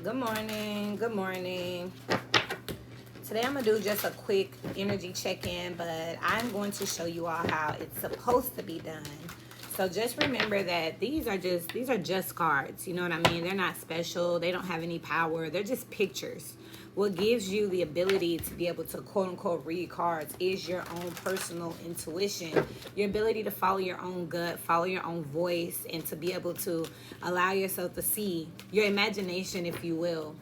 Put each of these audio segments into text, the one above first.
Good morning. Good morning. Today I'm going to do just a quick energy check-in, but I'm going to show you all how it's supposed to be done. So just remember that these are just cards. You know what I mean? They're not special. They don't have any power. They're just pictures. What gives you the ability to be able to quote unquote read cards is your own personal intuition, your ability to follow your own gut, follow your own voice, and to be able to allow yourself to see your imagination, if you will.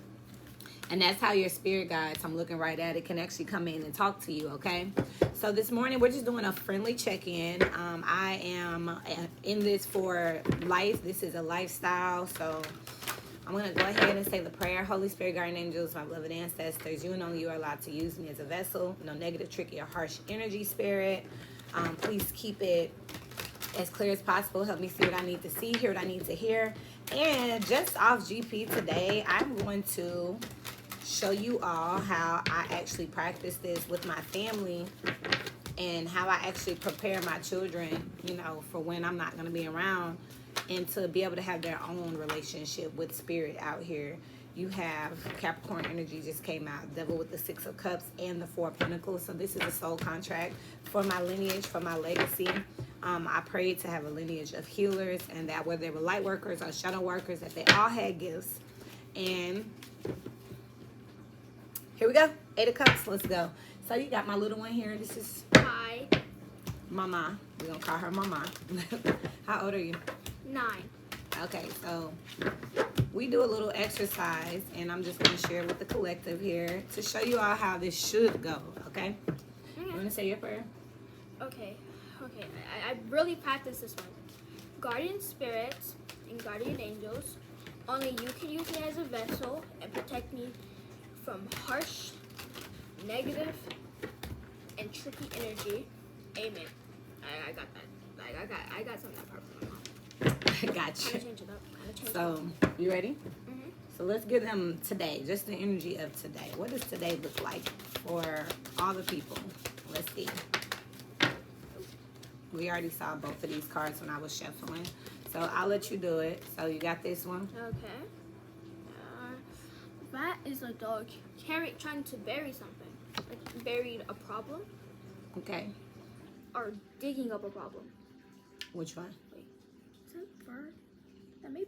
And that's how your spirit guides, I'm looking right at it, can actually come in and talk to you, okay? So this morning, we're just doing a friendly check-in. I am in this for life. This is a lifestyle. So I'm going to go ahead and say the prayer. Holy Spirit, guardian angels, my beloved ancestors, you and only you are allowed to use me as a vessel. No negative, tricky, or harsh energy, spirit. Please keep it as clear as possible. Help me see what I need to see, hear what I need to hear. And just off GP today, I'm going to show you all how I actually practice this with my family and how I actually prepare my children, for when I'm not going to be around, and to be able to have their own relationship with spirit out here. You have Capricorn energy just came out, Devil with the Six of Cups and the Four of Pentacles. So this is a soul contract for my lineage, for my legacy. I prayed to have a lineage of healers, and that whether they were light workers or shadow workers, that they all had gifts. And here we go. 8 of Cups. Let's go. So you got my little one here. This is Hi. Mama. We're going to call her Mama. How old are you? 9. Okay, so we do a little exercise, and I'm just going to share with the collective here to show you all how this should go, okay? You want to say your prayer? Okay. I really practice this one. Guardian spirits and guardian angels, only you can use me as a vessel and protect me from harsh, negative, and tricky energy. Amen. I got that. I got something apart from my mom. Got you. Change it up. So, you ready? Mm-hmm. So let's give them today, just the energy of today. What does today look like for all the people? Let's see. We already saw both of these cards when I was shuffling. So I'll let you do it. So you got this one? Okay. That is a dog trying to bury something. Like buried a problem Okay. or digging up a problem. Which one? Wait, is that fur? That may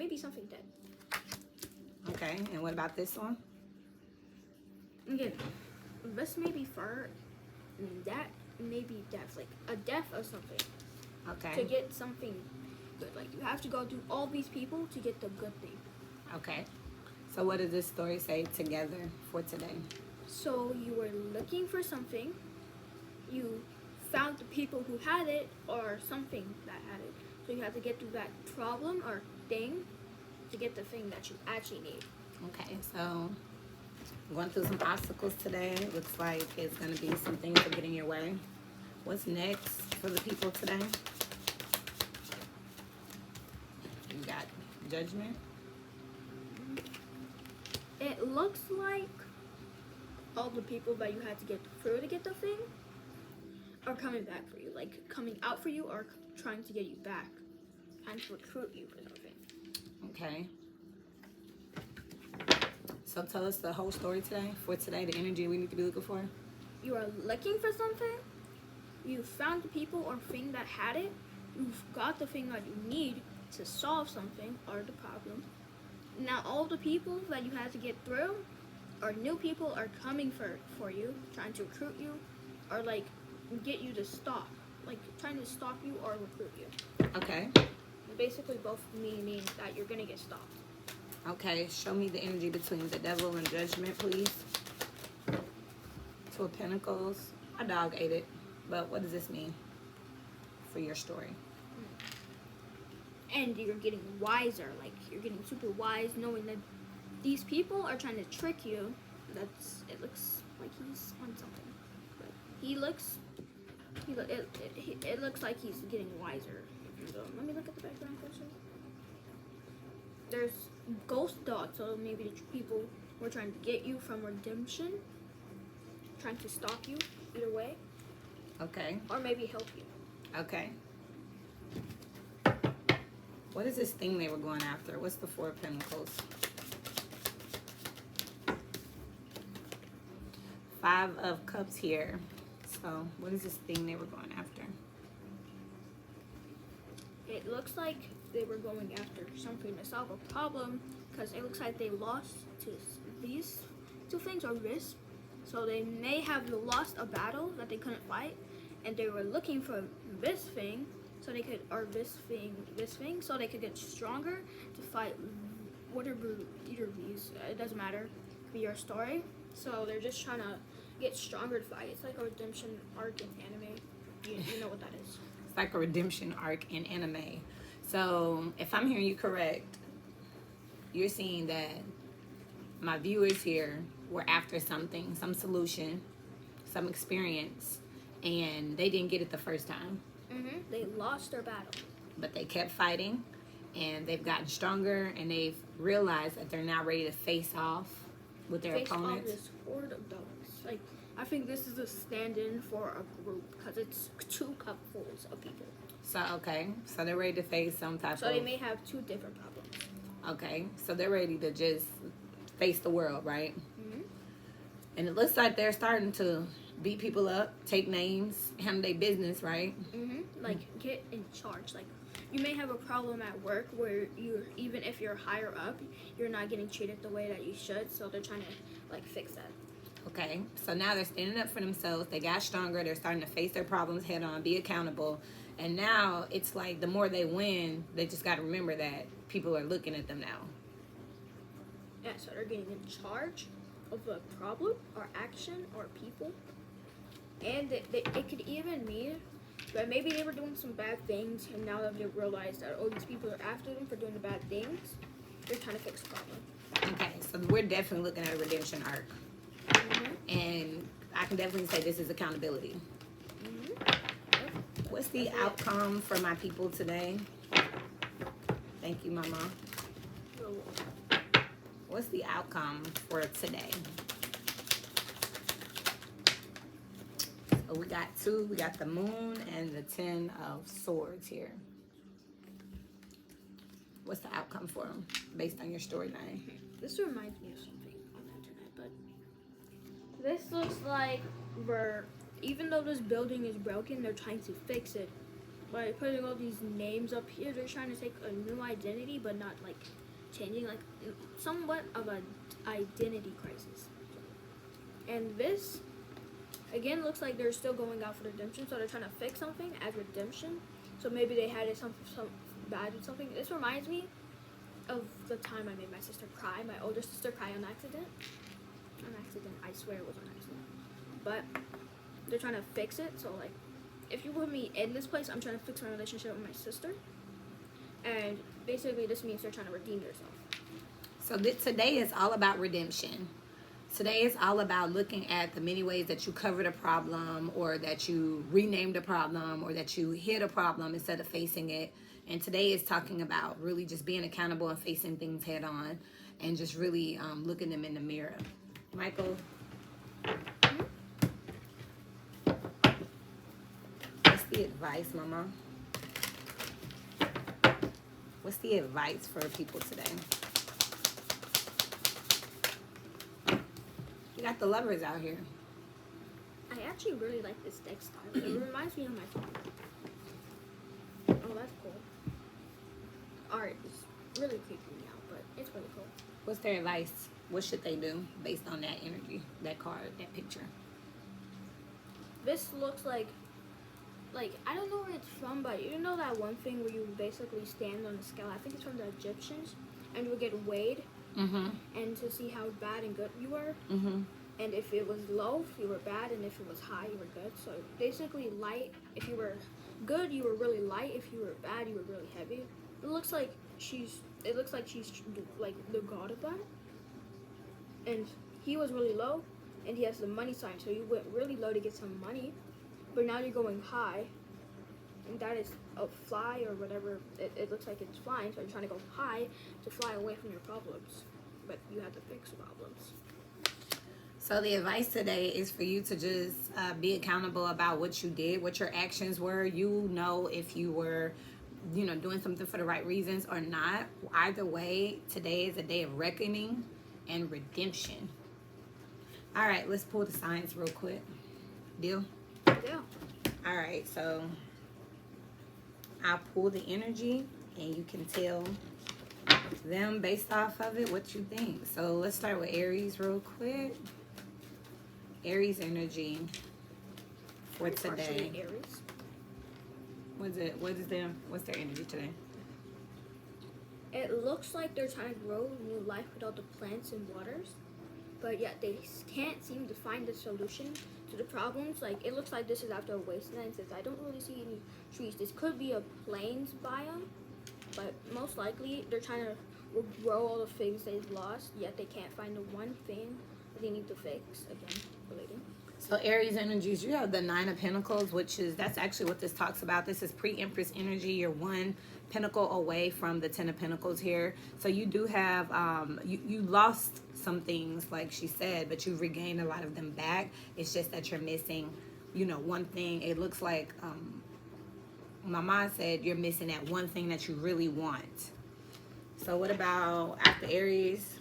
be something dead. Okay. And what about this one? Again, this may be fur, and that may be death, like a death of something. Okay. To get something good, like you have to go through all these people to get the good thing. Okay. So what does this story say together for today? So you were looking for something, you found the people who had it or something that had it. So you have to get through that problem or thing to get the thing that you actually need. Okay, so I'm going through some obstacles today. Looks like it's going to be some things that get in your way. What's next for the people today? You got Judgment. It looks like all the people that you had to get through to get the thing are coming back for you, like coming out for you or trying to get you back, trying to recruit you for something. Okay. So tell us the whole story today. For today, the energy we need to be looking for. You are looking for something, you found the people or thing that had it, you've got the thing that you need to solve something or the problem. Now all the people that you had to get through or new people are coming for you, trying to recruit you or like get you to stop, like trying to stop you or recruit you. Okay. Basically both meaning that you're gonna get stopped. Okay, show me the energy between the Devil and Judgment, please. Two of Pentacles. My dog ate it, but what does this mean for your story? And you're getting wiser, like you're getting super wise, knowing that these people are trying to trick you. It looks like he's on something, but it looks like he's getting wiser. Let me look at the background closer. There's ghost dogs, so maybe the people were trying to get you from redemption, trying to stop you either way. Okay. Or maybe help you. Okay. What is this thing they were going after? What's the Four of Pentacles? Five of Cups here. So what is this thing they were going after? It looks like they were going after something to solve a problem, because it looks like they lost to these two things, or this. So they may have lost a battle that they couldn't fight, and they were looking for this thing, so they could, or this thing, so they could get stronger to fight whatever, either of these. It doesn't matter. It could be your story. So they're just trying to get stronger to fight. It's like a redemption arc in anime. You know what that is. It's like a redemption arc in anime. So if I'm hearing you correct, you're seeing that my viewers here were after something, some solution, some experience, and they didn't get it the first time. They lost their battle. But they kept fighting, and they've gotten stronger, and they've realized that they're now ready to face off with their opponents. Face off this horde of dogs. Like, I think this is a stand-in for a group, because it's 2 cupfuls of people. So, okay. So they're ready to face some type of... So they may have 2 different problems. Okay. So they're ready to just face the world, right? And it looks like they're starting to beat people up, take names, handle their business, right? Like, get in charge. Like, you may have a problem at work where even if you're higher up, you're not getting treated the way that you should. So they're trying to, like, fix that. Okay, so now they're standing up for themselves. They got stronger. They're starting to face their problems head on, be accountable. And now it's like the more they win, they just got to remember that people are looking at them now. Yeah, so they're getting in charge of a problem or action or people. And it could even mean that maybe they were doing some bad things, and now that they realize that, oh, these people are after them for doing the bad things, they're trying to fix the problem. Okay, so we're definitely looking at a redemption arc. And I can definitely say this is accountability. What's the outcome for my people today? Thank you, Mama. What's the outcome for today? So we got 2. We got the Moon and the 10 of Swords here. What's the outcome for them based on your storyline? This reminds me of something on the internet, but this looks like even though this building is broken, they're trying to fix it. By putting all these names up here, they're trying to take a new identity, but not like changing, like somewhat of an identity crisis. And this, again, looks like they're still going out for redemption, so they're trying to fix something as redemption. So maybe they had some bad with something. This reminds me of the time I made my sister cry, my older sister cry on accident. I swear it was on accident. But they're trying to fix it, so like, if you put me in this place, I'm trying to fix my relationship with my sister. And basically this means they're trying to redeem themselves. So today is all about redemption. Today is all about looking at the many ways that you covered a problem, or that you renamed a problem, or that you hid a problem instead of facing it. And today is talking about really just being accountable and facing things head on, and just really looking them in the mirror. Michael, what's the advice, Mama? What's the advice for people today? You got the Lovers out here. I actually really like this deck style. It reminds me of my father. Oh, that's cool. Art is really creeping me out, but it's really cool. What's their advice? What should they do based on that energy, that card, that picture? This looks like I don't know where it's from, but you know that one thing where you basically stand on a scale? I think it's from the Egyptians, and you would get weighed, and to see how bad and good you were. And if it was low, you were bad, and if it was high, you were good. So basically, light. If you were good, you were really light. If you were bad, you were really heavy. It looks like she's like the god of that. And he was really low, and he has the money sign, so you went really low to get some money, but now you're going high, and that is a fly or whatever. It looks like it's flying, so you're trying to go high to fly away from your problems, but you have to fix the problems. So the advice today is for you to just be accountable about what you did, what your actions were. You know if you were doing something for the right reasons or not. Either way, today is a day of reckoning and redemption. All right, let's pull the signs real quick. Deal? Yeah. All right, so I'll pull the energy and you can tell them based off of it what you think. So let's start with Aries real quick. Aries energy for today. Partially Aries. What's their energy today? It looks like they're trying to grow new life without the plants and waters, but yet they can't seem to find the solution to the problems. Like, it looks like this is after a wasteland, since I don't really see any trees. This could be a plains biome, but most likely they're trying to grow all the things they've lost, yet they can't find the one thing that they need to fix. Again, relating. So Aries energies, you have the Nine of Pentacles, that's actually what this talks about. This is pre-Empress energy. You're one pentacle away from the Ten of Pentacles here. So you do have, you lost some things, like she said, but you've regained a lot of them back. It's just that you're missing, one thing. It looks like, my mom said you're missing that one thing that you really want. So what about after Aries,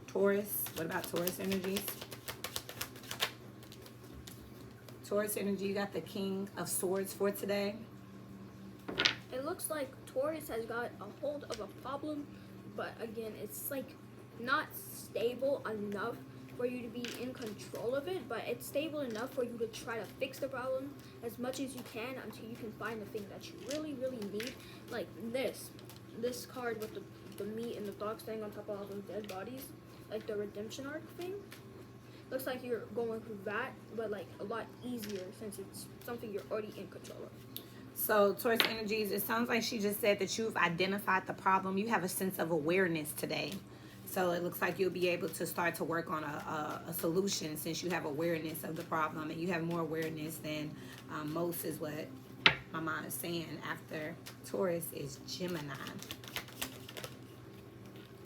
Taurus? What about Taurus energies? Taurus energy, you got the King of Swords for today. It looks like Taurus has got a hold of a problem, but again, it's like not stable enough for you to be in control of it, but it's stable enough for you to try to fix the problem as much as you can until you can find the thing that you really, really need. Like this card with the meat and the dog staying on top of all those dead bodies, like the redemption arc thing. Looks like you're going through that, but like a lot easier since it's something you're already in control of. So Taurus energies, it sounds like she just said that you've identified the problem. You have a sense of awareness today. So it looks like you'll be able to start to work on a solution since you have awareness of the problem, and you have more awareness than most, is what my mom is saying. After Taurus is Gemini.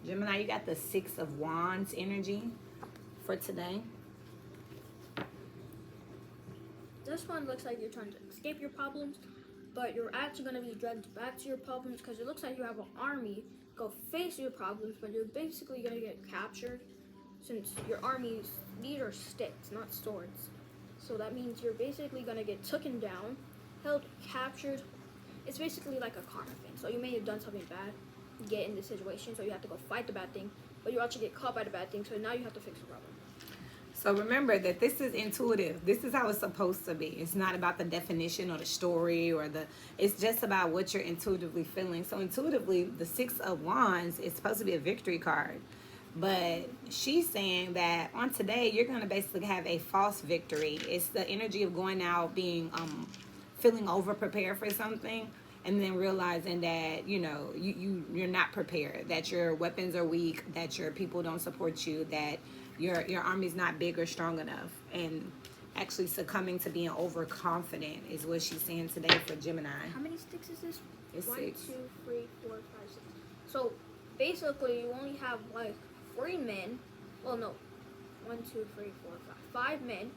Gemini, you got the Six of Wands energy for today. This one looks like you're trying to escape your problems, but you're actually going to be dragged back to your problems because it looks like you have an army go face your problems, but you're basically going to get captured since your armies, these are sticks, not swords. So that means you're basically going to get taken down, held captured. It's basically like a karma thing. So you may have done something bad, get in this situation, so you have to go fight the bad thing, but you actually get caught by the bad thing, so now you have to fix the problem. So remember that this is intuitive. This is how it's supposed to be. It's not about the definition or the story it's just about what you're intuitively feeling. So intuitively, the Six of Wands is supposed to be a victory card. But she's saying that on today, you're going to basically have a false victory. It's the energy of going out being, feeling over prepared for something, and then realizing that, you're not prepared, that your weapons are weak, that your people don't support you, that your army's not big or strong enough, and actually succumbing to being overconfident is what she's saying today for Gemini. How many sticks is this? It's 1, 6. 2, 3, 4, 5, 6. So basically, you only have like 3 men. Well, no, 1, 2, 3, 4, 5. 5 men,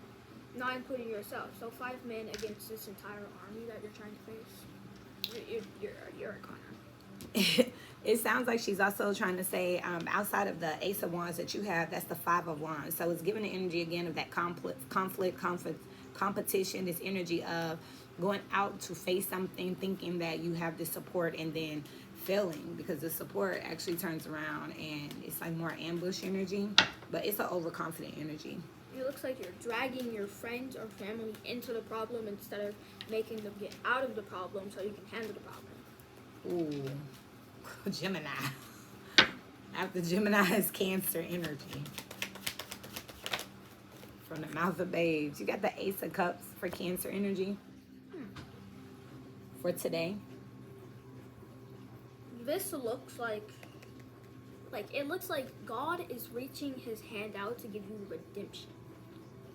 not including yourself. So 5 men against this entire army that you're trying to face. You're a Connor. It sounds like she's also trying to say, outside of the Ace of Wands that you have, that's the Five of Wands. So it's giving the energy again of that conflict, competition, this energy of going out to face something, thinking that you have the support, and then failing because the support actually turns around and it's like more ambush energy, but it's an overconfident energy. It looks like you're dragging your friends or family into the problem instead of making them get out of the problem so you can handle the problem. Ooh. Gemini. After Gemini is Cancer energy. From the mouth of babes. You got the Ace of Cups for Cancer energy. For today. This looks like it looks like God is reaching his hand out to give you redemption.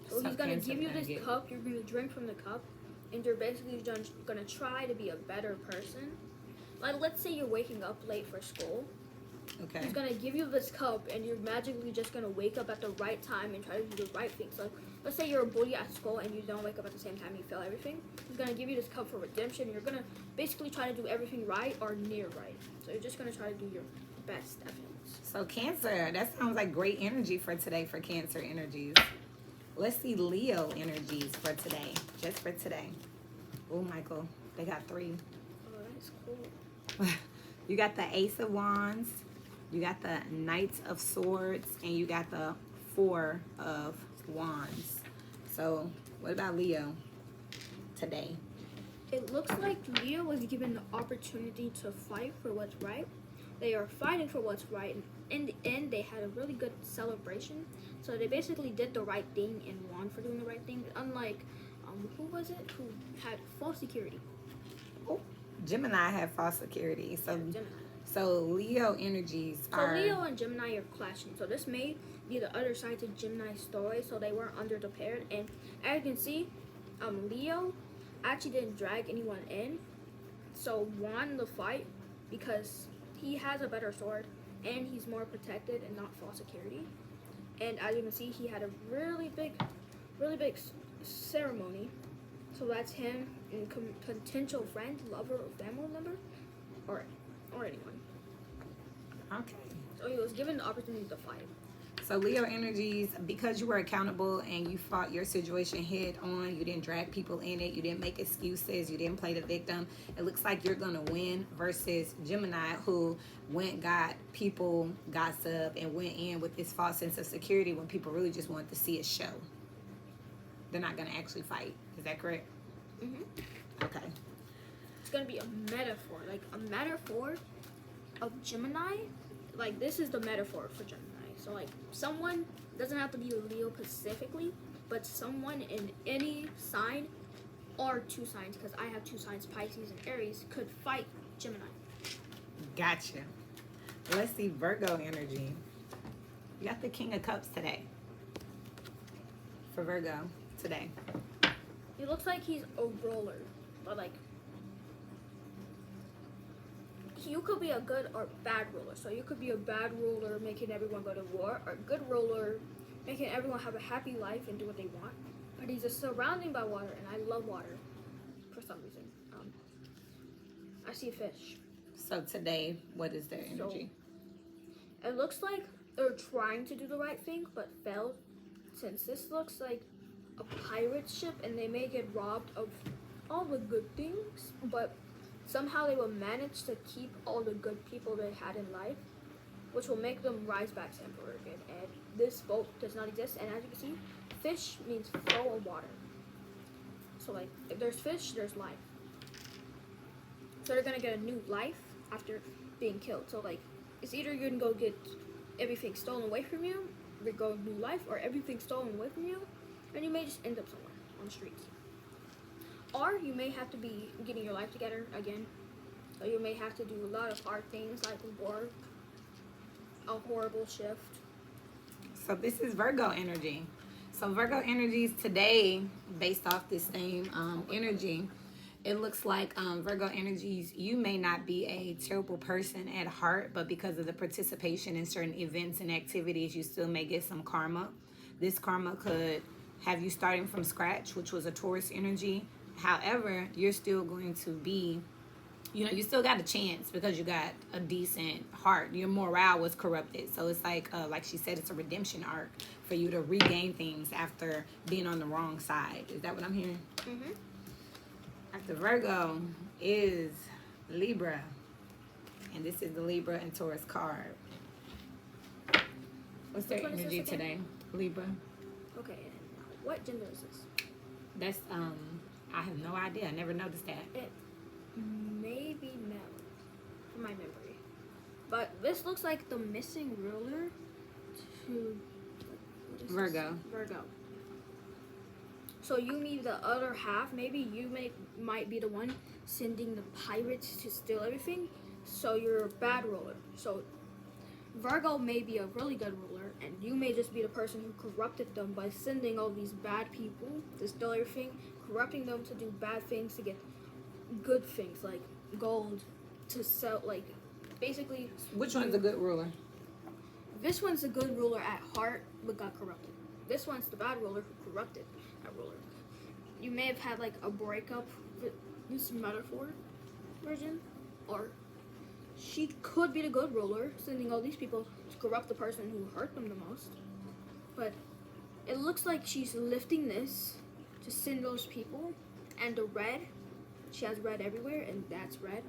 So he's going to give you this cup, you're going to drink from the cup, and you're basically going to try to be a better person. Like, let's say you're waking up late for school, Okay. He's gonna give you this cup, and you're magically just gonna wake up at the right time and try to do the right thing. So, let's say you're a bully at school and you don't wake up at the same time, you fail everything. He's gonna give you this cup for redemption. You're gonna basically try to do everything right or near right. So you're just gonna try to do your best efforts. So Cancer, that sounds like great energy for today for Cancer energies. Let's see Leo energies for today, just for today. Oh, Michael, they got 3. Oh, that's cool. You got the Ace of Wands, you got the Knight of Swords, and you got the 4 of Wands. So what about Leo today? It looks like Leo was given the opportunity to fight for what's right. They are fighting for what's right, and in the end, they had a really good celebration. So they basically did the right thing and won for doing the right thing. Unlike, who was it? Who had false security? Oh, Gemini had false security. So, Gemini. so Leo energies So are. Leo and Gemini are clashing. So this may be the other side to Gemini's story. So they weren't under the pair. And as you can see, Leo actually didn't drag anyone in. So won the fight because he has a better sword and he's more protected and not false security. And as you can see, he had a really big ceremony. So that's him and potential friend, lover, or family member, or anyone. Okay. So he was given the opportunity to fight. So Leo energies, because you were accountable and you fought your situation head on, you didn't drag people in it, you didn't make excuses, you didn't play the victim. It looks like you're gonna win versus Gemini, who got people gossip and went in with this false sense of security when people really just wanted to see a show. They're not gonna actually fight. Is that correct? Mhm. Okay. It's gonna be a metaphor, like a metaphor of Gemini. Like this is the metaphor for Gemini. So like someone doesn't have to be a Leo specifically, but someone in any sign or 2 signs, because I have 2 signs, Pisces and Aries, could fight Gemini. Gotcha. Let's see Virgo energy. You got the King of Cups today. For Virgo today. He looks like he's a ruler, but like you could be a good or bad ruler. So you could be a bad ruler making everyone go to war, or a good ruler making everyone have a happy life and do what they want. But he's just surrounded by water, and I love water for some reason. I see a fish. So today, what is their energy? It looks like they're trying to do the right thing, but failed. Since this looks like a pirate ship, and they may get robbed of all the good things, but somehow they will manage to keep all the good people they had in life, which will make them rise back to emperor again. And this boat does not exist. And as you can see, fish means flow of water. So like, if there's fish, there's life. So they're gonna get a new life after being killed. So like, it's either you're gonna go get everything stolen away from you, you go new life, or everything stolen away from you, and you may just end up somewhere on the streets. Or you may have to be getting your life together again. So you may have to do a lot of hard things like work, a horrible shift. So this is Virgo energy. So Virgo energies today, based off this same energy, it looks like Virgo energies, you may not be a terrible person at heart, but because of the participation in certain events and activities, you still may get some karma. This karma could have you starting from scratch, which was a Taurus energy. However, you're still going to be, you still got a chance because you got a decent heart. Your morale was corrupted. So it's like she said, it's a redemption arc for you to regain things after being on the wrong side. Is that what I'm hearing? Mm-hmm. After Virgo is Libra. And this is the Libra and Taurus card. What's their Which one is energy this again? today? Libra. Okay, and what gender is this? That's, I have no idea. I never noticed that. It may be male, from my memory. But this looks like the missing ruler to what is Virgo. this? Virgo. So you need the other half. Maybe you might be the one sending the pirates to steal everything. So you're a bad ruler. So Virgo may be a really good ruler, and you may just be the person who corrupted them by sending all these bad people to steal everything, corrupting them to do bad things to get good things like gold to sell, like basically, Which one's a good ruler? this one's a good ruler at heart, but got corrupted. This one's the bad ruler who corrupted that ruler. You may have had like a breakup with this metaphor version, or she could be the good ruler, sending all these people to corrupt the person who hurt them the most. But it looks like she's lifting this to send those people, and the red, she has red everywhere, and that's red.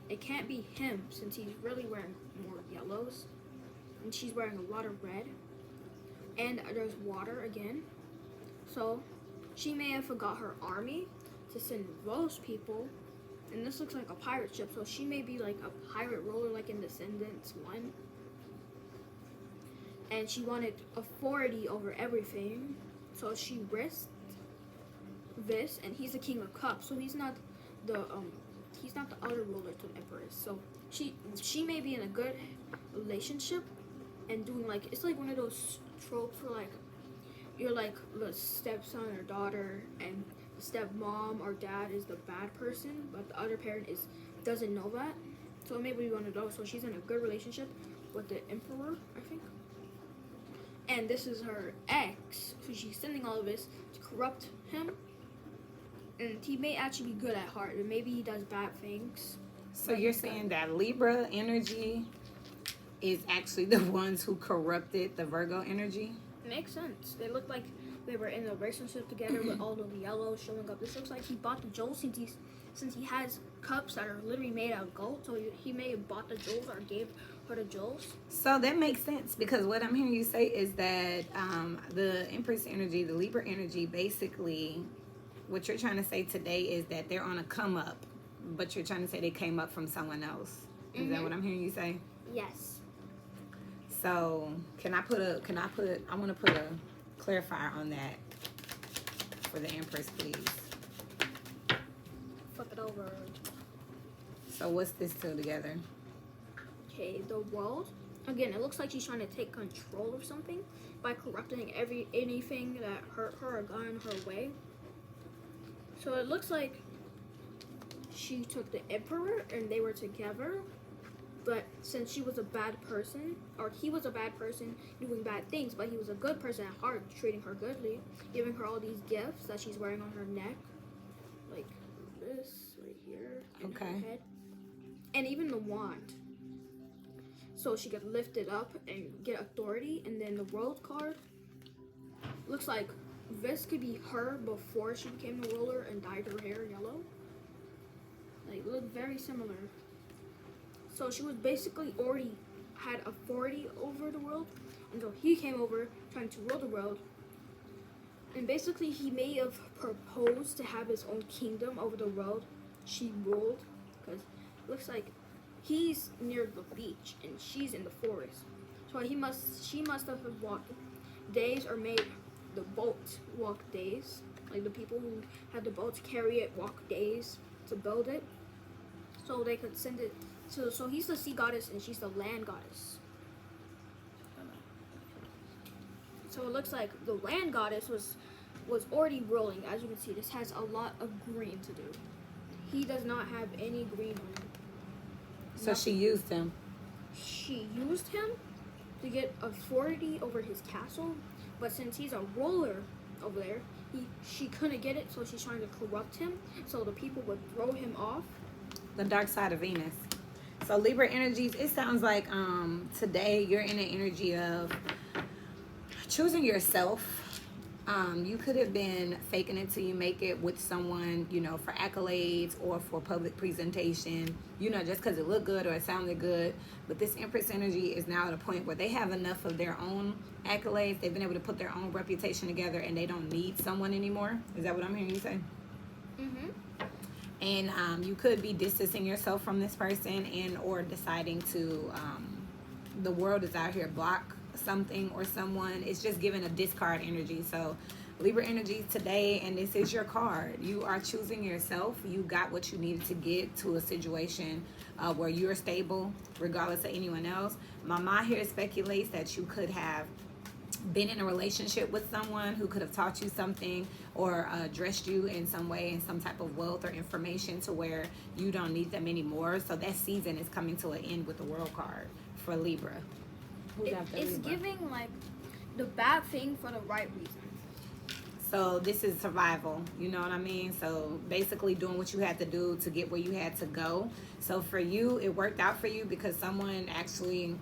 It can't be him since he's really wearing more yellows, and she's wearing a lot of red, and there's water again. So she may have forgot her army to send those people, and this looks like a pirate ship, so she may be like a pirate ruler like in Descendants 1. And she wanted authority over everything, so she risked this, and he's the King of Cups, so he's not the other ruler to the Empress. So she may be in a good relationship and doing like, it's like one of those tropes where like you're like the stepson or daughter, and the stepmom or dad is the bad person, but the other parent doesn't know that. So maybe one of those. So she's in a good relationship with the Emperor, I think. And this is her ex, so she's sending all of this to corrupt him. And he may actually be good at heart, and maybe he does bad things. So you're saying that Libra energy is actually the ones who corrupted the Virgo energy? Makes sense. They look like they were in a relationship together with all the yellow showing up. This looks like he bought the jewels since he has cups that are literally made out of gold. So he may have bought the jewels or gave her the jewels. So that makes sense, because what I'm hearing you say is that the Empress energy, the Libra energy, basically, what you're trying to say today is that they're on a come up, but you're trying to say they came up from someone else. Is that what I'm hearing you say? Yes. So I want to put a clarifier on that for the Empress, please. Flip it over. So what's this two together? Okay, the world. Again, it looks like she's trying to take control of something by corrupting anything that hurt her or got in her way. So it looks like she took the Emperor and they were together, but since she was a bad person, or he was a bad person doing bad things, but he was a good person at heart, treating her goodly, giving her all these gifts that she's wearing on her neck, like this right here, and her head, and even the wand, so she could lift it up and get authority. And then the world card looks like this could be her before she became the ruler and dyed her hair yellow. Like, look very similar. So she was basically already had authority over the world until he came over trying to rule the world. And basically he may have proposed to have his own kingdom over the world she ruled, because it looks like he's near the beach and she's in the forest. So she must have walked days, or made the boat walk days. Like the people who had the boats carry it walk days to build it, so they could send it. So he's the sea goddess and she's the land goddess. So it looks like the land goddess was already ruling. As you can see, this has a lot of green to do. He does not have any green on him. So she used him. She used him to get authority over his castle, but since he's a ruler over there, she couldn't get it, so she's trying to corrupt him, so the people would throw him off. The dark side of Venus. So Libra energies, it sounds like today you're in an energy of choosing yourself. You could have been faking it till you make it with someone, for accolades or for public presentation, just because it looked good or it sounded good. But this Empress energy is now at a point where they have enough of their own accolades. They've been able to put their own reputation together, and they don't need someone anymore. Is that what I'm hearing you say? Mm-hmm. And you could be distancing yourself from this person, and or deciding to, the world is out here, block something or someone. It's just giving a discard energy. So Libra energy today, and this is your card. You are choosing yourself. You got what you needed to get to a situation where you're stable regardless of anyone else. Mama here speculates that you could have been in a relationship with someone who could have taught you something or addressed you in some way in some type of wealth or information to where you don't need them anymore. So that season is coming to an end with the World card for Libra. Who's after It's Libra? giving like the bad thing for the right reason. So this is survival, you know what I mean? So basically doing what you had to do to get where you had to go. So for you, it worked out for you because someone actually,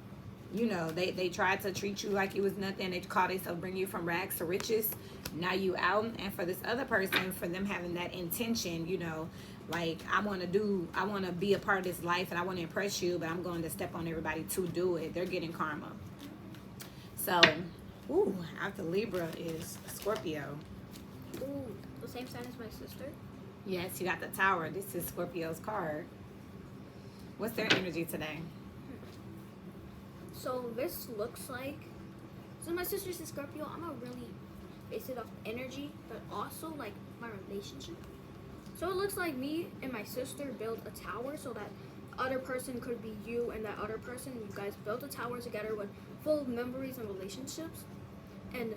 you know, they tried to treat you like you was nothing. They called themselves bring you from rags to riches. Now you out. And for this other person, for them having that intention, you know, like I want to be a part of this life and I want to impress you, but I'm going to step on everybody to do it. They're getting karma. So, ooh, after Libra is Scorpio. Ooh, the same sign as my sister. Yes, you got the Tower. This is Scorpio's card. What's their energy today? So this looks like, so my sister's a Scorpio. I'm gonna really base it off energy, but also like my relationship. So it looks like me and my sister built a tower so that other person could be you and that other person. You guys built a tower together with full of memories and relationships. And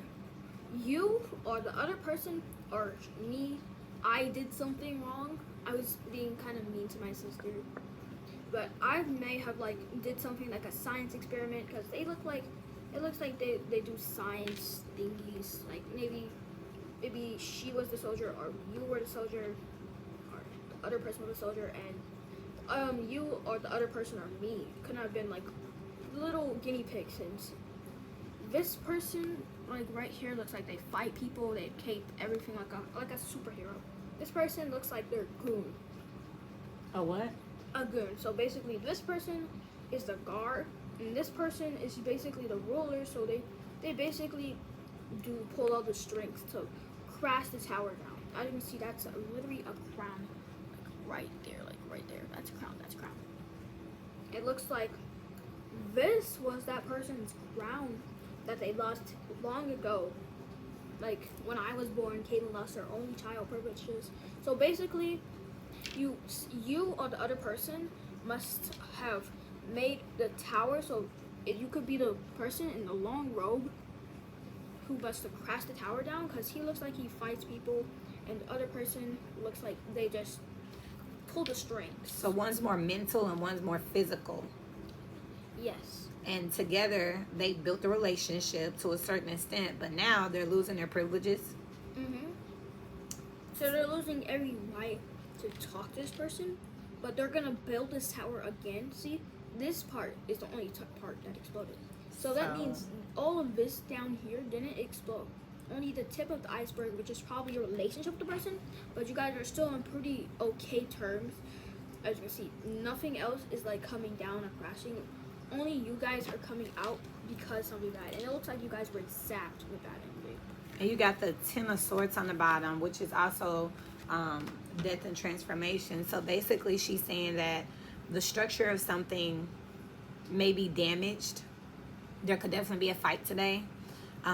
you or the other person or me, I did something wrong. I was being kind of mean to my sister. But I may have like did something like a science experiment because it looks like they do science thingies. Like maybe she was the soldier or you were the soldier or the other person was the soldier and you or the other person or me could have been like little guinea pigs. Since this person like right here looks like they fight people, they cape everything like a superhero. This person looks like they're goon. A what? A goon. So basically this person is the guard and this person is basically the ruler, so they basically do pull all the strings to crash the tower down. As you can see, that's literally a crown, like right there. That's a crown. It looks like this was that person's crown that they lost long ago. Like when I was born, Caitlin lost her only child privileges. So basically, you or the other person must have made the tower so you could be the person in the long robe who must have crashed the tower down, because he looks like he fights people and the other person looks like they just pull the strings. So one's more mental and one's more physical. Yes. And together they built a relationship to a certain extent, but now they're losing their privileges. So they're losing every right to talk to this person, but they're gonna build this tower again. See, this part is the only part that exploded. So that means all of this down here didn't explode. Only the tip of the iceberg, which is probably your relationship with the person, but you guys are still on pretty okay terms. As you can see, nothing else is like coming down or crashing. Only you guys are coming out because somebody died, and it looks like you guys were zapped with that energy. And you got the Ten of Swords on the bottom, which is also death and transformation. So basically she's saying that the structure of something may be damaged. There could definitely be a fight today.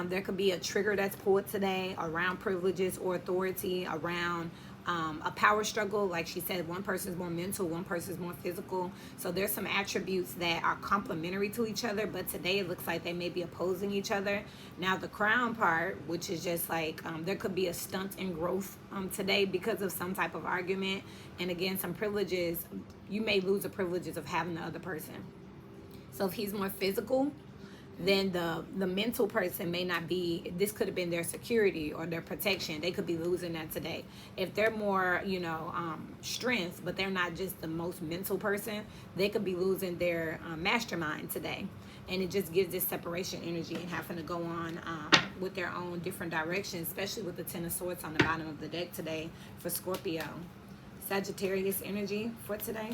There could be a trigger that's pulled today around privileges or authority, around a power struggle. Like she said, one person's more mental, one person's more physical. So there's some attributes that are complementary to each other, but today it looks like they may be opposing each other. Now the crown part, which is just like there could be a stunt in growth today because of some type of argument. And again, some privileges, you may lose the privileges of having the other person. So if he's more physical, then the mental person may not be, this could have been their security or their protection. They could be losing that today. If they're more, strength, but they're not just the most mental person, they could be losing their mastermind today. And it just gives this separation energy and having to go on with their own different directions, especially with the Ten of Swords on the bottom of the deck today for Scorpio. Sagittarius energy for today.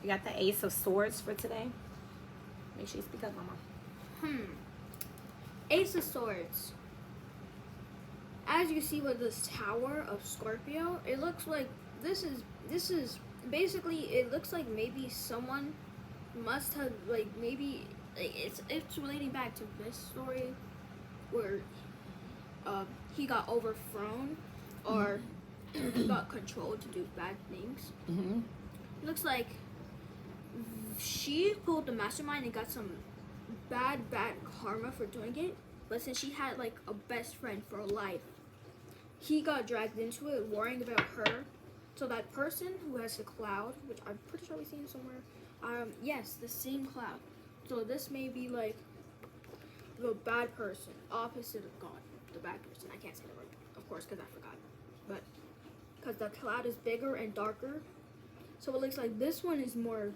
You got the Ace of Swords for today. Make sure you speak up, Mama. Ace of Swords. As you see with this Tower of Scorpio, it looks like this is basically, it looks like maybe someone must have it's relating back to this story where he got overthrown or he got controlled to do bad things. Looks like she pulled the mastermind and got some bad karma for doing it. But since she had like a best friend for life, he got dragged into it, worrying about her. So that person who has the cloud, which I'm pretty sure we've seen somewhere, yes, the same cloud. So this may be like the bad person, opposite of God, the bad person. I can't say the word, of course, because I forgot. But because the cloud is bigger and darker, so it looks like this one is more.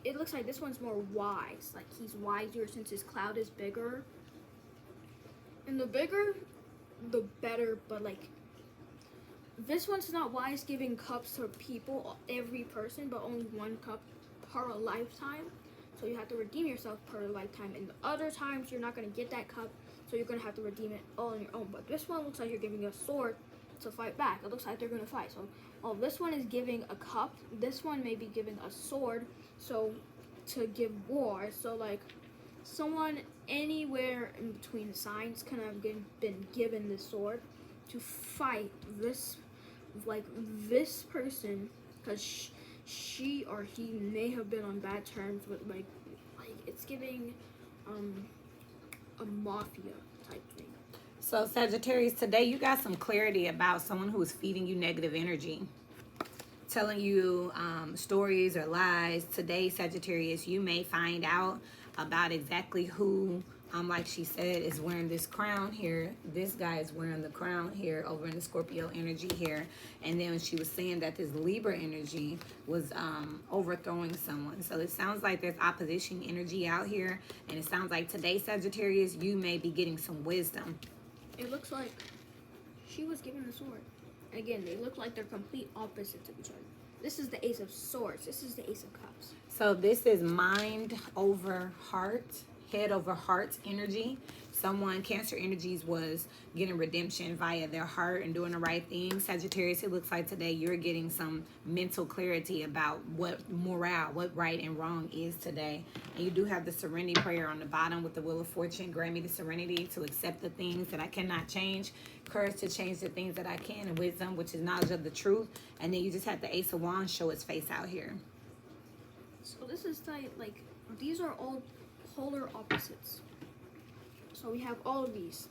It looks like this one's more wise. Like he's wiser since his cloud is bigger. And the bigger, the better. But like this one's not wise, giving cups to people, every person, but only one cup per lifetime. So you have to redeem yourself per lifetime. And the other times you're not gonna get that cup, so you're gonna have to redeem it all on your own. But this one looks like you're giving a sword to fight back. It looks like they're gonna fight. So, this one is giving a cup. This one may be giving a sword. So, to give war. So like, someone anywhere in between the signs can have been given the sword to fight this, like this person, because she or he may have been on bad terms with like it's giving a mafia type thing. So Sagittarius, today you got some clarity about someone who is feeding you negative energy, telling you stories or lies. Today, Sagittarius, you may find out about exactly who, like she said, is wearing this crown here. This guy is wearing the crown here over in the Scorpio energy here. And then she was saying that this Libra energy was overthrowing someone. So it sounds like there's opposition energy out here. And it sounds like today, Sagittarius, you may be getting some wisdom. It looks like she was given the sword. And again, they look like they're complete opposites of each other. This is the Ace of Swords. This is the Ace of Cups. So this is mind over heart, head over heart energy. Someone, Cancer energies, was getting redemption via their heart and doing the right thing. Sagittarius, it looks like today you're getting some mental clarity about what morale, what right and wrong is today. And you do have the serenity prayer on the bottom with the Wheel of Fortune. Grant me the serenity to accept the things that I cannot change, courage to change the things that I can, and wisdom, which is knowledge of the truth. And then you just have the Ace of Wands show its face out here. So this is like these are all polar opposites. So we have all of these.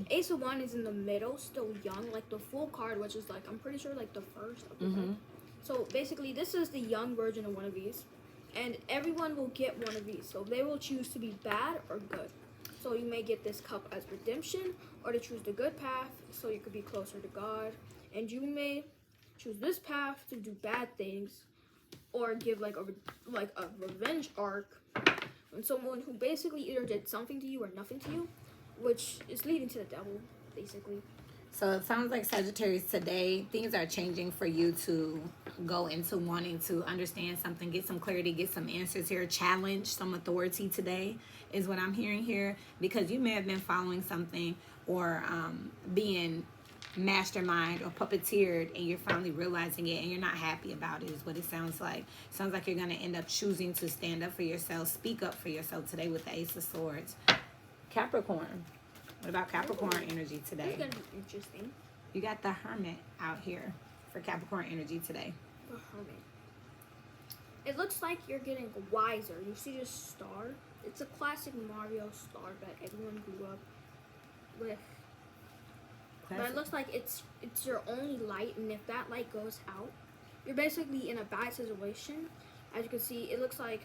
Ace of Wands is in the middle, still young, like the full card, which is like, I'm pretty sure like the first of the card. So basically this is the young version of one of these, and everyone will get one of these. So they will choose to be bad or good. So you may get this cup as redemption, or to choose the good path, so you could be closer to God. And you may choose this path to do bad things, or give like a revenge arc on someone who basically either did something to you or nothing to you, which is leading to the devil, basically. So it sounds like Sagittarius today, things are changing for you to go into wanting to understand something, get some clarity, get some answers here, challenge some authority today is what I'm hearing here, because you may have been following something or being mastermind or puppeteered, and you're finally realizing it and you're not happy about it is what it sounds like. Sounds like you're going to end up choosing to stand up for yourself, speak up for yourself today with the Ace of Swords. Capricorn. What about Capricorn energy today? It's gonna be interesting. You got the Hermit out here for Capricorn energy today. The Hermit. It looks like you're getting wiser. You see this star? It's a classic Mario star that everyone grew up with. But it looks like it's your only light, and if that light goes out, you're basically in a bad situation. As you can see, it looks like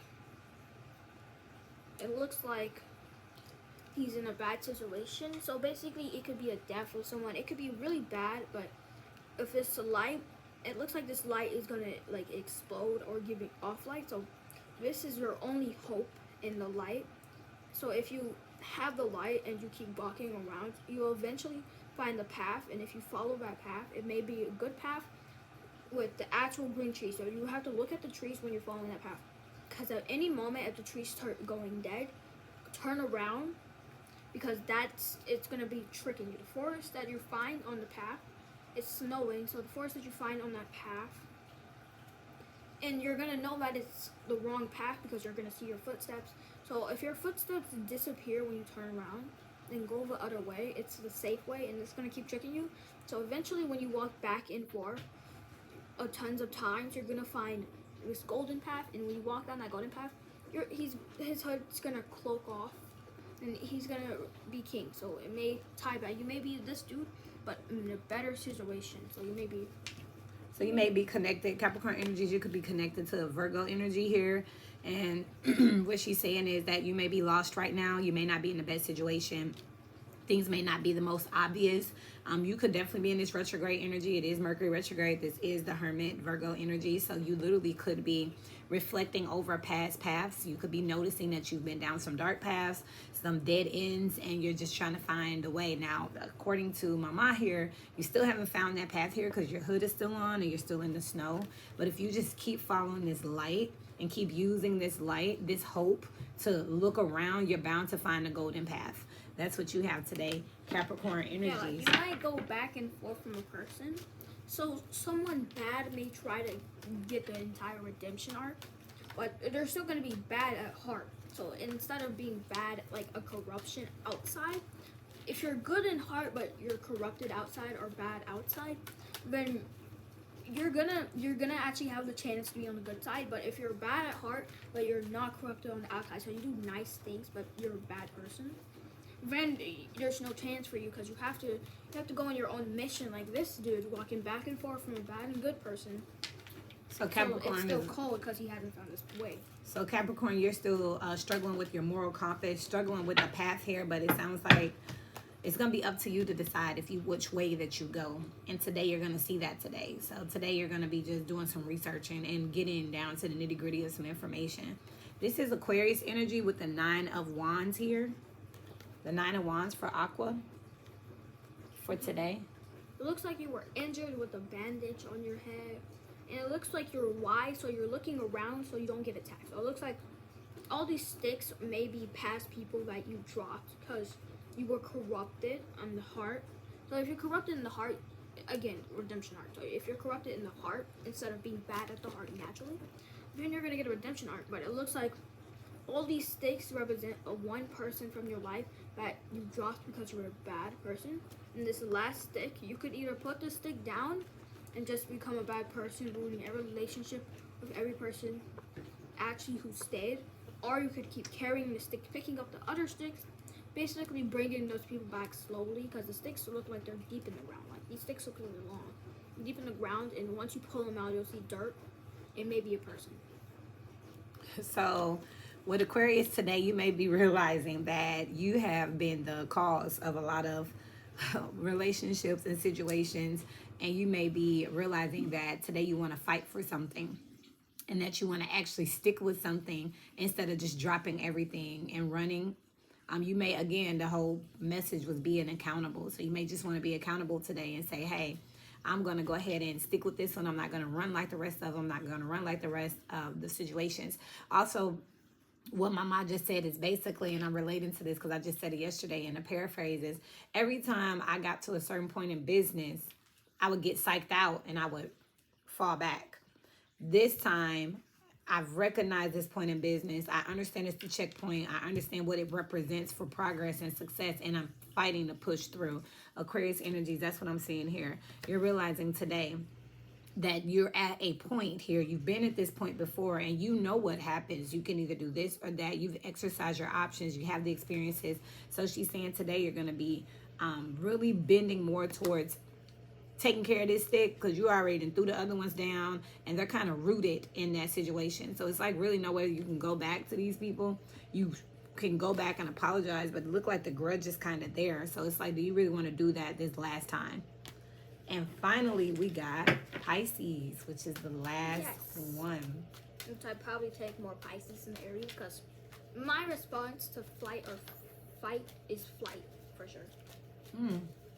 he's in a bad situation. So basically, it could be a death of someone. It could be really bad, but if it's a light, it looks like this light is gonna like explode or give it off light. So this is your only hope in the light. So if you have the light and you keep walking around, you'll eventually find the path. And if you follow that path, it may be a good path with the actual green trees. So you have to look at the trees when you're following that path, because at any moment if the trees start going dead, turn around, because it's going to be tricking you. The forest that you find on the path, it's snowing, so the forest that you find on that path, and you're going to know that it's the wrong path because you're going to see your footsteps. So if your footsteps disappear when you turn around, then go the other way. It's the safe way, and it's going to keep tricking you. So eventually when you walk back and forth tons of times, you're going to find this golden path, and when you walk down that golden path, his hood's gonna cloak off, and he's gonna be king. So it may tie back. You may be this dude, but in a better situation. So you may be. So you may be connected, Capricorn energies, you could be connected to Virgo energy here. And what she's saying is that you may be lost right now. You may not be in the best situation. Things may not be the most obvious. You could definitely be in this retrograde energy. It is Mercury retrograde. This is the Hermit Virgo energy. So you literally could be reflecting over past paths. You could be noticing that you've been down some dark paths, some dead ends, and you're just trying to find a way. Now, according to Mama here, you still haven't found that path here because your hood is still on and you're still in the snow. But if you just keep following this light and keep using this light, this hope to look around, you're bound to find a golden path. That's what you have today, Capricorn energies. Yeah, like you might go back and forth from a person. So someone bad may try to get the entire redemption arc, but they're still going to be bad at heart. So instead of being bad, like a corruption outside, if you're good in heart but you're corrupted outside or bad outside, then you're gonna actually have the chance to be on the good side. But if you're bad at heart but you're not corrupted on the outside, so you do nice things but you're a bad person, then there's no chance for you because you have to go on your own mission, like this dude walking back and forth from a bad and good person. So Capricorn, it's still cold because he hasn't found his way. So Capricorn, you're still struggling with your moral compass, struggling with the path here, but it sounds like it's going to be up to you to decide which way that you go. And today you're going to see that today. So today you're going to be just doing some researching and getting down to the nitty gritty of some information. This is Aquarius energy with the 9 of Wands here. The 9 of Wands for Aqua for today. It looks like you were injured with a bandage on your head. And it looks like you're wise, so you're looking around so you don't get attacked. So it looks like all these sticks may be past people that you dropped because you were corrupted on the heart. So if you're corrupted in the heart, again, redemption arc. So if you're corrupted in the heart instead of being bad at the heart naturally, then you're going to get a redemption arc. But it looks like all these sticks represent a one person from your life that you dropped because you were a bad person. And this last stick, you could either put the stick down and just become a bad person, ruining every relationship with every person actually who stayed, or you could keep carrying the stick, picking up the other sticks, basically bringing those people back slowly because the sticks look like they're deep in the ground. Like these sticks look really long, deep in the ground, and once you pull them out, you'll see dirt. It may be a person. So with Aquarius today, you may be realizing that you have been the cause of a lot of relationships and situations, and you may be realizing that today you want to fight for something and that you want to actually stick with something instead of just dropping everything and running. You may, again, the whole message was being accountable. So you may just want to be accountable today and say, hey, I'm going to go ahead and stick with this one. I'm not going to run like the rest of them. I'm not going to run like the rest of the situations. Also, what Mama just said is basically, and I'm relating to this because I just said it yesterday in the paraphrases, every time I got to a certain point in business, I would get psyched out and I would fall back. This time, I've recognized this point in business. I understand it's the checkpoint. I understand what it represents for progress and success, and I'm fighting to push through. Aquarius energies, that's what I'm seeing here. You're realizing today that you're at a point here. You've been at this point before, and you know what happens. You can either do this or that. You've exercised your options. You have the experiences. So she's saying today you're going to be really bending more towards taking care of this stick because you already done threw the other ones down and they're kind of rooted in that situation. So it's like really nowhere you can go back to these people. You can go back and apologize, but it look like the grudge is kind of there. So it's like, do you really want to do that this last time? And finally, we got Pisces, which is the last one. Which I'd probably take more Pisces in the area because my response to flight or fight is flight for sure.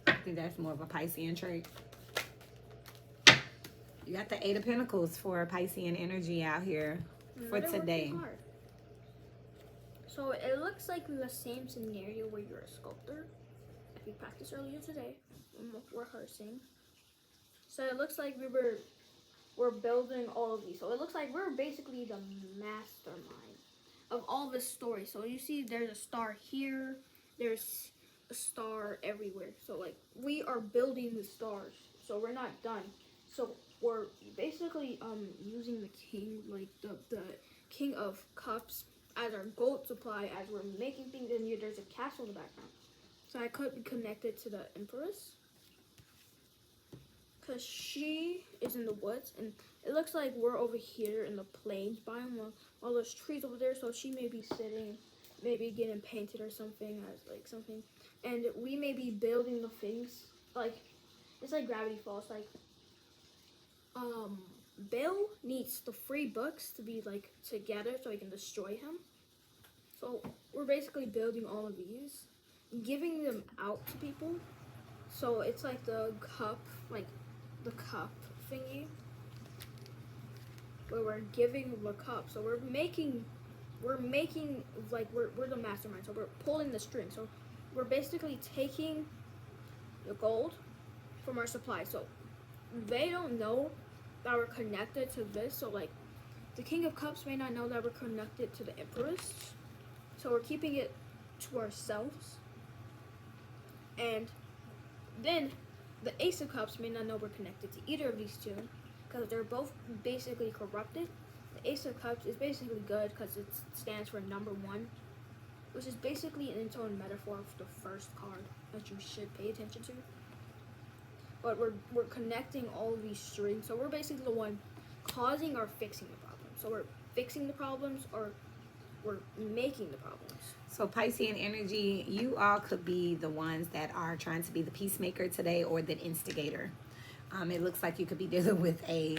I think that's more of a Piscean trait. You got the 8 of Pentacles for Piscean energy out here for today. So it looks like the same scenario where you're a sculptor. Like we practiced earlier today. We're rehearsing. So it looks like we're building all of these. So it looks like we're basically the mastermind of all this story. So you see there's a star here. There's a star everywhere. So like we are building the stars. So we're not done. So we're basically using the king, like the King of Cups as our gold supply, as we're making things, and there's a castle in the background. So I could be connected to the Empress. Because she is in the woods, and it looks like we're over here in the plains biome, while there's trees over there, so she may be sitting, maybe getting painted or something, as like something, and we may be building the things, like, it's like Gravity Falls, like, Bill needs the 3 books to be, like, together so he can destroy him, so we're basically building all of these, giving them out to people, so it's like the cup, like, the cup thingy where we're giving the cup, so we're making like we're the mastermind, so we're pulling the string, so we're basically taking the gold from our supply, so they don't know that we're connected to this, so like the King of Cups may not know that we're connected to the Empress, so we're keeping it to ourselves, and then the Ace of Cups may not know we're connected to either of these two because they're both basically corrupted. The Ace of Cups is basically good because it stands for number 1, which is basically an its own metaphor of the first card that you should pay attention to. But we're connecting all of these strings, so we're basically the one causing or fixing the problem. So we're fixing the problems or we're making the problems. So Piscean energy, you all could be the ones that are trying to be the peacemaker today or the instigator. It looks like you could be dealing with a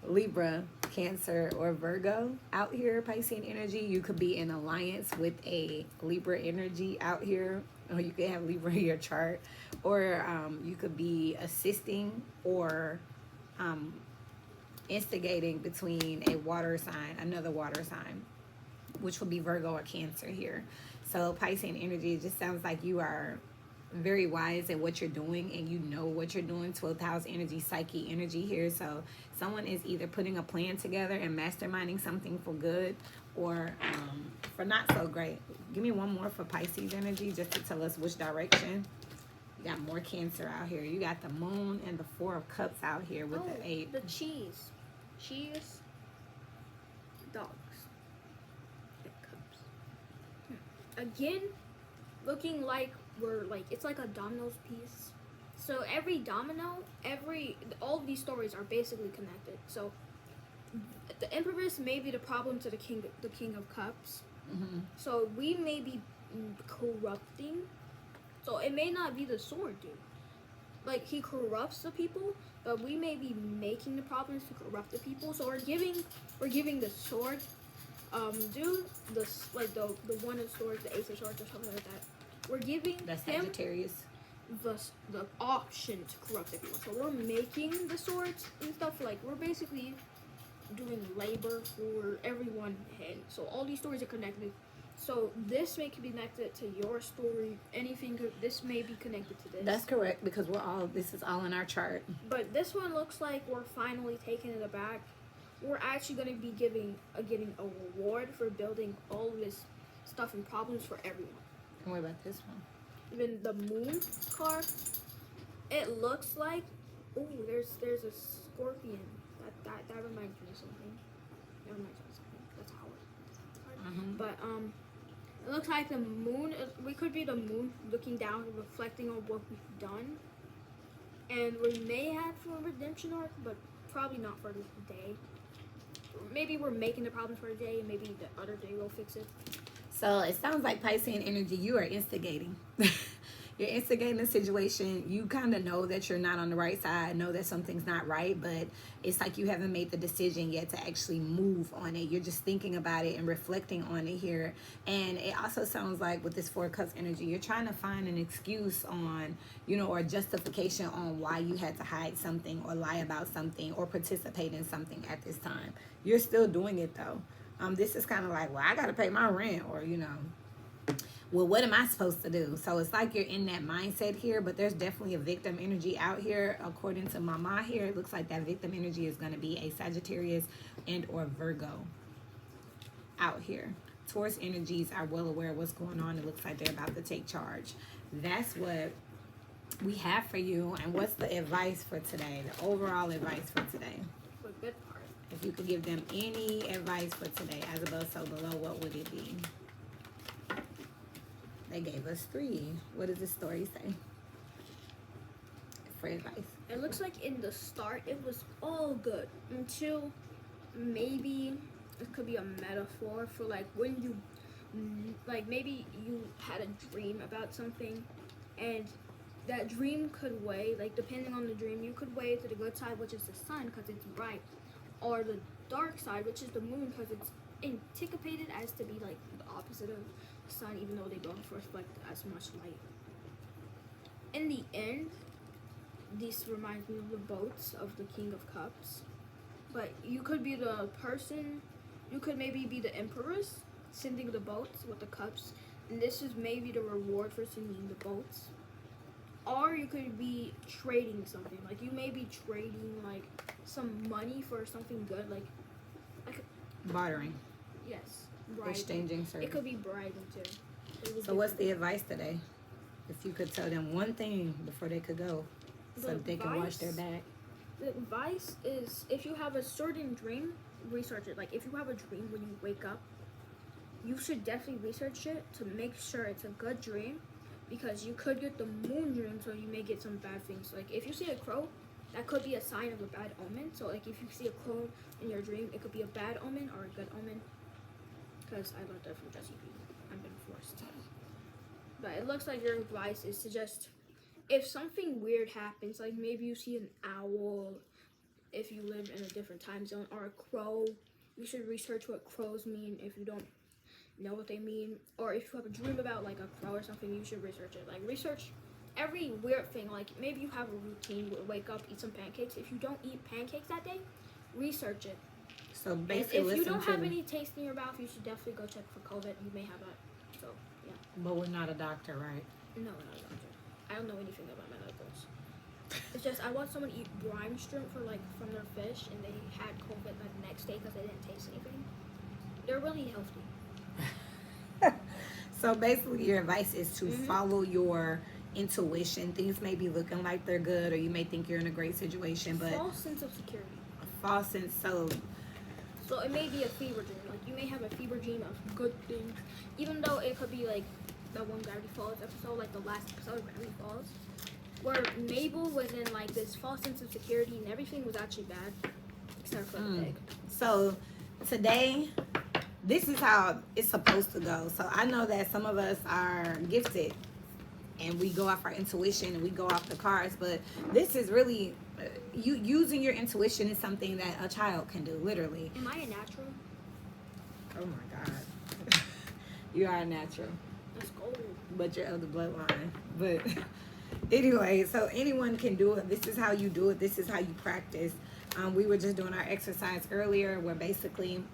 Libra, Cancer, or Virgo out here, Piscean energy. You could be in alliance with a Libra energy out here, or you could have Libra in your chart, or you could be assisting or instigating between a water sign, another water sign, which would be Virgo or Cancer here. So Piscean energy, it just sounds like you are very wise at what you're doing and you know what you're doing. 12th house energy, psyche energy here. So someone is either putting a plan together and masterminding something for good or for not so great. Give me one more for Pisces energy just to tell us which direction. You got more Cancer out here. You got the Moon and the 4 of Cups out here with the 8. The cheese, dogs, and cups. Again, looking like we're like it's like a dominoes piece. So every domino, all of these stories are basically connected. So the Empress may be the problem to the King of Cups. Mm-hmm. So we may be corrupting. So it may not be the sword, dude. Like he corrupts the people, but we may be making the problems to corrupt the people. So we're giving the sword, dude, the one of swords, the Ace of Swords, or something like that. We're giving That's him Sagittarius. the option to corrupt everyone. So we're making the swords and stuff. Like we're basically doing labor for everyone, and so all these stories are connected. So this may be connected to your story. Anything this may be connected to this. That's correct because this is all in our chart. But this one looks like we're finally taking it back. We're actually going to be getting a reward for building all of this stuff and problems for everyone. And what about this one? Even the Moon card, it looks like there's a scorpion. That reminds me of something. That reminds me of something. That's how Mm-hmm. But it looks like the moon. We could be the moon looking down, reflecting on what we've done, and we may have a redemption arc, but probably not for this day. Maybe we're making the problems for a day, and maybe the other day we'll fix it. So it sounds like Piscean energy, you are instigating. You're instigating a situation. You kind of know that you're not on the right side, know that something's not right, but it's like you haven't made the decision yet to actually move on it. You're just thinking about it and reflecting on it here. And it also sounds like with this 4 of Cups energy, you're trying to find an excuse on, or a justification on why you had to hide something or lie about something or participate in something at this time. You're still doing it though. This is kind of like, well, I got to pay my rent, or, well, what am I supposed to do? So it's like you're in that mindset here, but there's definitely a victim energy out here. According to Mama here, it looks like that victim energy is going to be a Sagittarius and or Virgo out here. Taurus energies are well aware of what's going on. It looks like they're about to take charge. That's what we have for you. And what's the advice for today? The overall advice for today? The good part. If you could give them any advice for today, as above, so below, what would it be? They gave us 3. What does the story say for advice? It looks like in the start it was all good until maybe it could be a metaphor for like when you like maybe you had a dream about something and that dream could weigh, like depending on the dream, you could weigh to the good side, which is the sun because it's bright, or the dark side, which is the moon because it's anticipated as to be like the opposite of the sun, even though they both reflect as much light. In the end, this reminds me of the boats of the King of Cups. But you could be the person, you could maybe be the empress sending the boats with the cups, and this is maybe the reward for sending the boats. Or you could be trading something, like you may be trading like some money for something good, like Bartering. yes, bribing. Exchanging service. It could be bribing too. So what's the advice today? If you could tell them one thing before they could go, so The they can watch their advice- back. The advice is if you have a certain dream, research it. Like if you have a dream when you wake up, you should definitely research it to make sure it's a good dream, because you could get the moon dream, so you may get some bad things. Like if you see a crow, that could be a sign of a bad omen. So like if you see a crow in your dream, it could be a bad omen or a good omen. Because I learned that from Jesse P. I've been forced. But it looks like your advice is to just, if something weird happens, like maybe you see an owl, if you live in a different time zone, or a crow, you should research what crows mean if you don't know what they mean. Or if you have a dream about like a crow or something, you should research it. Like research every weird thing. Like maybe you have a routine, wake up, eat some pancakes. If you don't eat pancakes that day, research it. So And basically, if you listen don't to have them. any taste in your mouth, you should definitely go check for COVID. You may have that. So yeah. But we're not a doctor, right? No, I don't know anything about medicals. It's just I watched someone eat brine shrimp for like from their fish, and they had COVID the next day because they didn't taste anything. They're really healthy. So basically, your advice is to follow your intuition. Things may be looking like they're good, or you may think you're in a great situation, but False sense of security. a false sense. So it may be a fever dream. Like you may have a fever dream of good things, even though it could be like the one Gravity Falls episode, like the last episode of Gravity Falls, where Mabel was in like this false sense of security and everything was actually bad, except for the pig. So today, this is how it's supposed to go. So I know that some of us are gifted and we go off our intuition and we go off the cards, but this is really you using your intuition is something that a child can do, literally. Am I a natural? Oh my God. You are a natural, Let's go. but you're of the bloodline. But anyway, so anyone can do it. This is how you do it. This is how you practice. We were just doing our exercise earlier where basically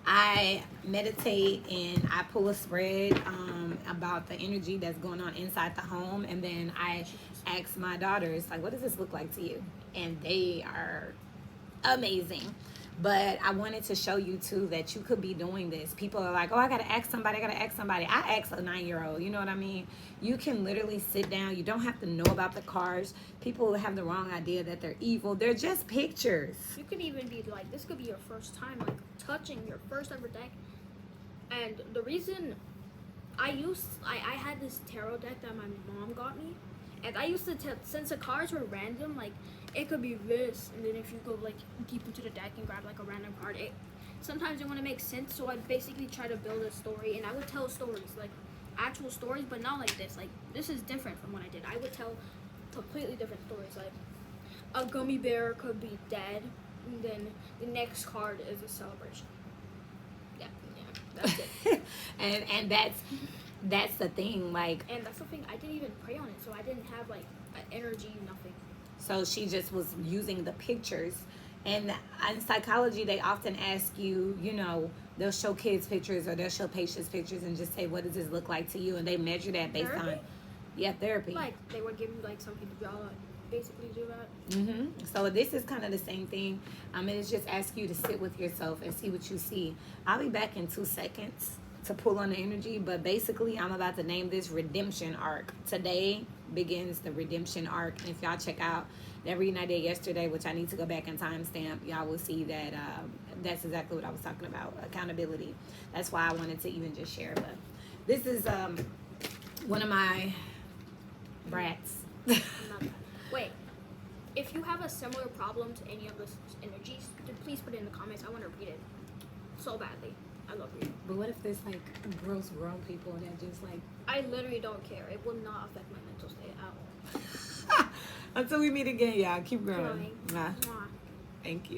I meditate and I pull a spread about the energy that's going on inside the home, and then I ask my daughters, like, what does this look like to you? And they are amazing. But I wanted to show you too that you could be doing this. People are like, oh, I gotta ask somebody. I ask a 9-year-old, you know what I mean? You can literally sit down. You don't have to know about the cards. People have the wrong idea that they're evil. They're just pictures. You could even be like, this could be your first time like touching your first ever deck. And the reason I had this tarot deck that my mom got me, and I used to since the cards were random, like it could be this, and then if you go like deep into the deck and grab like a random card, sometimes it want to make sense. So I basically try to build a story, and I would tell stories, like actual stories, but not like this. Like this is different from what I did. I would tell completely different stories. Like a gummy bear could be dead, and then the next card is a celebration. Yeah, that's it. and that's the thing, like, And that's the thing, I didn't even pray on it, so I didn't have like an energy, nothing. so she just was using the pictures. And in psychology, they often ask you, you know, they'll show kids pictures or they'll show patients pictures and just say, what does this look like to you? And they measure that based on, therapy. Like they would give you like something to draw, basically do that. So this is kind of the same thing. It's just ask you to sit with yourself and see what you see. I'll be back in 2 seconds to pull on the energy, but basically I'm about to name this Redemption Arc. Today begins the Redemption Arc, and if y'all check out that reading I did yesterday, which I need to go back and timestamp, y'all will see that that's exactly what I was talking about, accountability. That's why I wanted to even just share. But this is one of my brats. I'm not bad. Wait, if you have a similar problem to any of the energies, then please put it in the comments. I want to read it so badly. I love reading. But what if there's like gross grown people that just like I literally don't care. It will not affect my mental state at all. until we meet again, y'all. Keep growing. Growing. Nah, Mwah. thank you.